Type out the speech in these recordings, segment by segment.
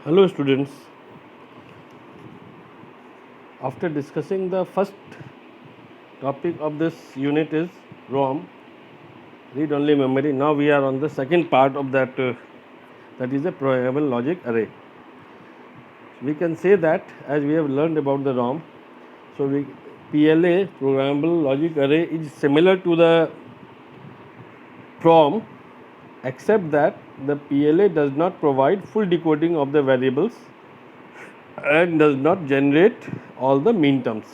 Hello students, after discussing the first topic of this unit is ROM, read only memory. Now we are on the second part of that is a programmable logic array. We can say that as we have learned about the ROM, PLA programmable logic array is similar to the PROM except that the PLA does not provide full decoding of the variables and does not generate all the mean terms.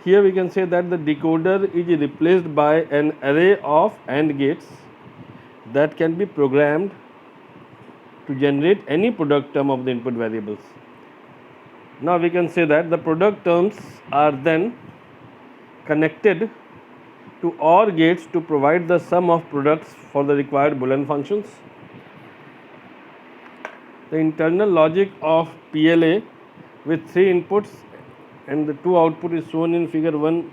Here we can say that the decoder is replaced by an array of AND gates that can be programmed to generate any product term of the input variables. Now we can say that the product terms are then connected to OR gates to provide the sum of products for the required Boolean functions. The internal logic of PLA with 3 inputs and the 2 output is shown in figure 1.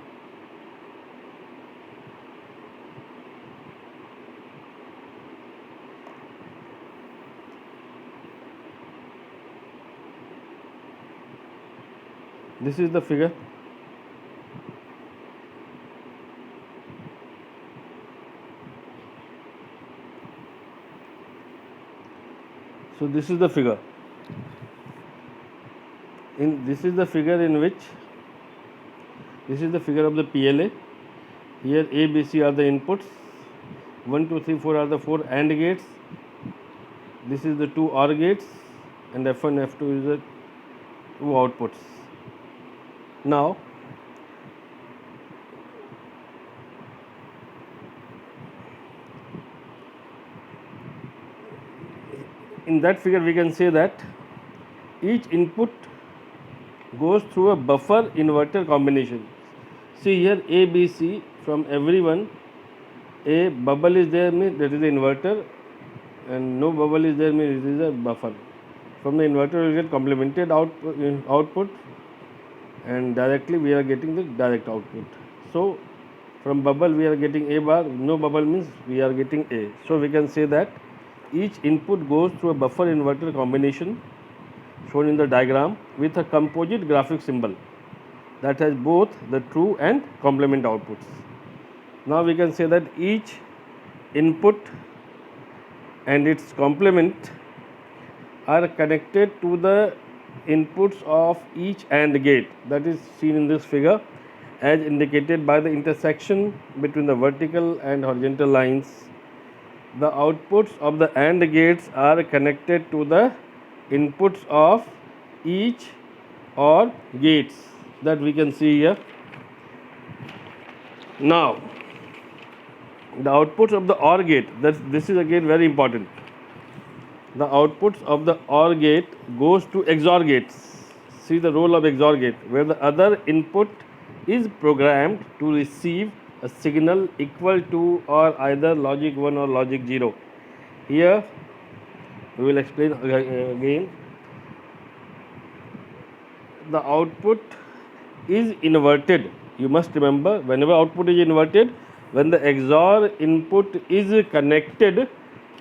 This is the figure. So this is the figure. This is the figure in which this is the figure of the PLA. Here A, B, C are the inputs. 1, 2, 3, 4 are the 4 AND gates. This is the 2 OR gates, and F1, F2 is the 2 outputs. Now in that figure we can say that each input goes through a buffer inverter combination. See here A, B, C, from everyone a bubble is there means that is the inverter, and no bubble is there means it is a buffer. From the inverter we get complemented output, and directly we are getting the direct output. So from bubble we are getting A bar, no bubble means we are getting A. So we can say that each input goes through a buffer inverter combination shown in the diagram with a composite graphic symbol that has both the true and complement outputs. Now we can say that each input and its complement are connected to the inputs of each AND gate, that is seen in this figure as indicated by the intersection between the vertical and horizontal lines. The outputs of the AND gates are connected to the inputs of each OR gates that we can see here. Now the outputs of the OR gate, this is again very important. The outputs of the OR gate goes to XOR gates. See the role of XOR gate, where the other input is programmed to receive a signal equal to or either logic 1 or logic 0. Here we will explain again. The output is inverted. You must remember, whenever output is inverted, when the XOR input is connected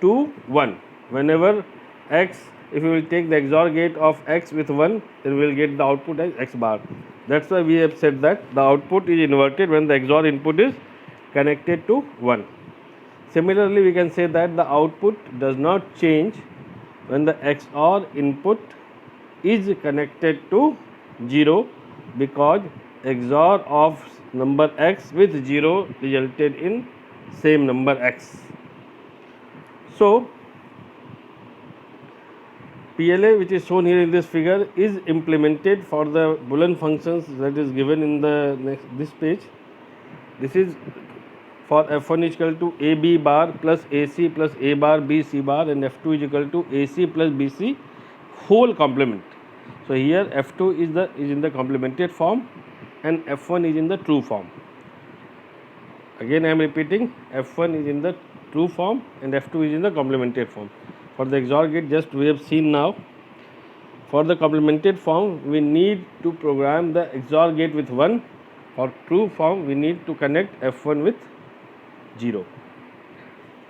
to 1. Whenever X, if you will take the XOR gate of X with 1, then we will get the output as X bar. That's why we have said that the output is inverted when the XOR input is connected to 1. Similarly, we can say that the output does not change when the XOR input is connected to 0, because XOR of number X with 0 resulted in same number X. So PLA, which is shown here in this figure, is implemented for the Boolean functions that is given in this page. This is for F1 is equal to AB bar plus AC plus A bar B C bar, and F2 is equal to AC plus BC whole complement. So here F2 is in the complemented form and F1 is in the true form. Again I am repeating, F1 is in the true form and F2 is in the complemented form. For the XOR gate, just we have seen now. For the complemented form, we need to program the XOR gate with 1. For true form, we need to connect F1 with 0.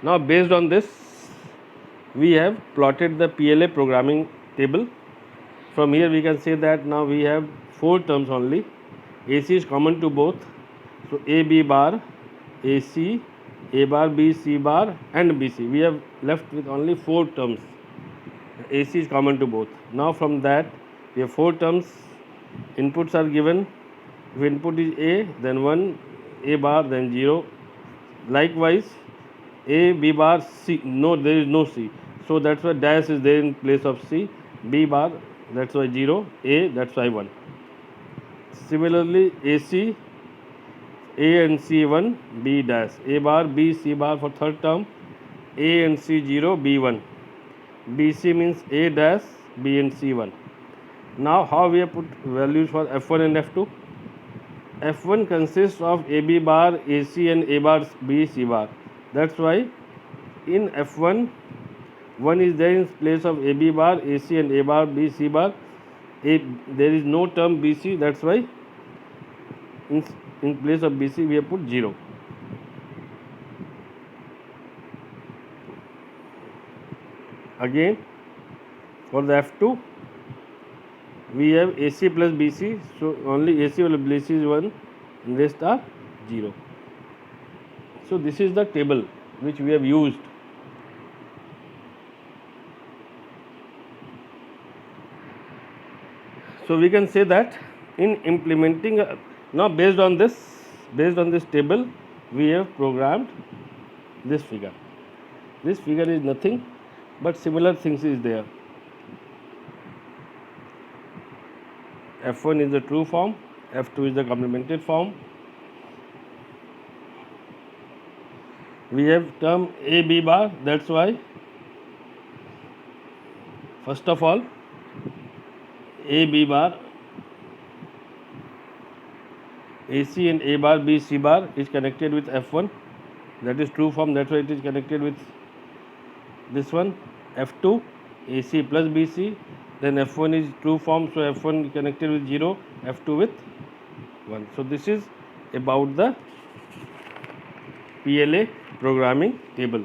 Now based on this, we have plotted the PLA programming table. From here we can say that now we have 4 terms only. AC is common to both. So A B bar, AC, A bar B, C bar and BC. We have left with only 4 terms. AC is common to both. Now from that we have 4 terms. Inputs are given. If input is A, then 1, A bar, then 0. Likewise, A, B bar, C. No, there is no C. So that's why dash is there in place of C. B bar, that's why 0. A, that's why 1. Similarly, AC, A and C 1, B dash. A bar, B, C bar for third term. A and C 0, B 1. BC means A dash, B and C 1. Now how we have put values for F1 and F2? F1 consists of AB bar, AC and A bar, B, C bar. That's why in F1, 1 is there in place of AB bar, AC and A bar, B, C bar. There is no term BC, that's why in place of BC we have put 0. Again, for the F2, we have AC plus BC, so only AC plus BC is 1 and rest are 0. So this is the table which we have used. So we can say that in implementing now based on this table we have programmed this figure. This figure is nothing but similar things is there. F1 is the true form, F2 is the complemented form. We have term A B bar, that's why first of all A B bar, AC and A bar B C bar is connected with F1, that is true form, that's why it is connected with this one. F2 AC plus BC, then F1 is true form, so F1 is connected with 0, F2 with 1. So this is about the PLA programming table.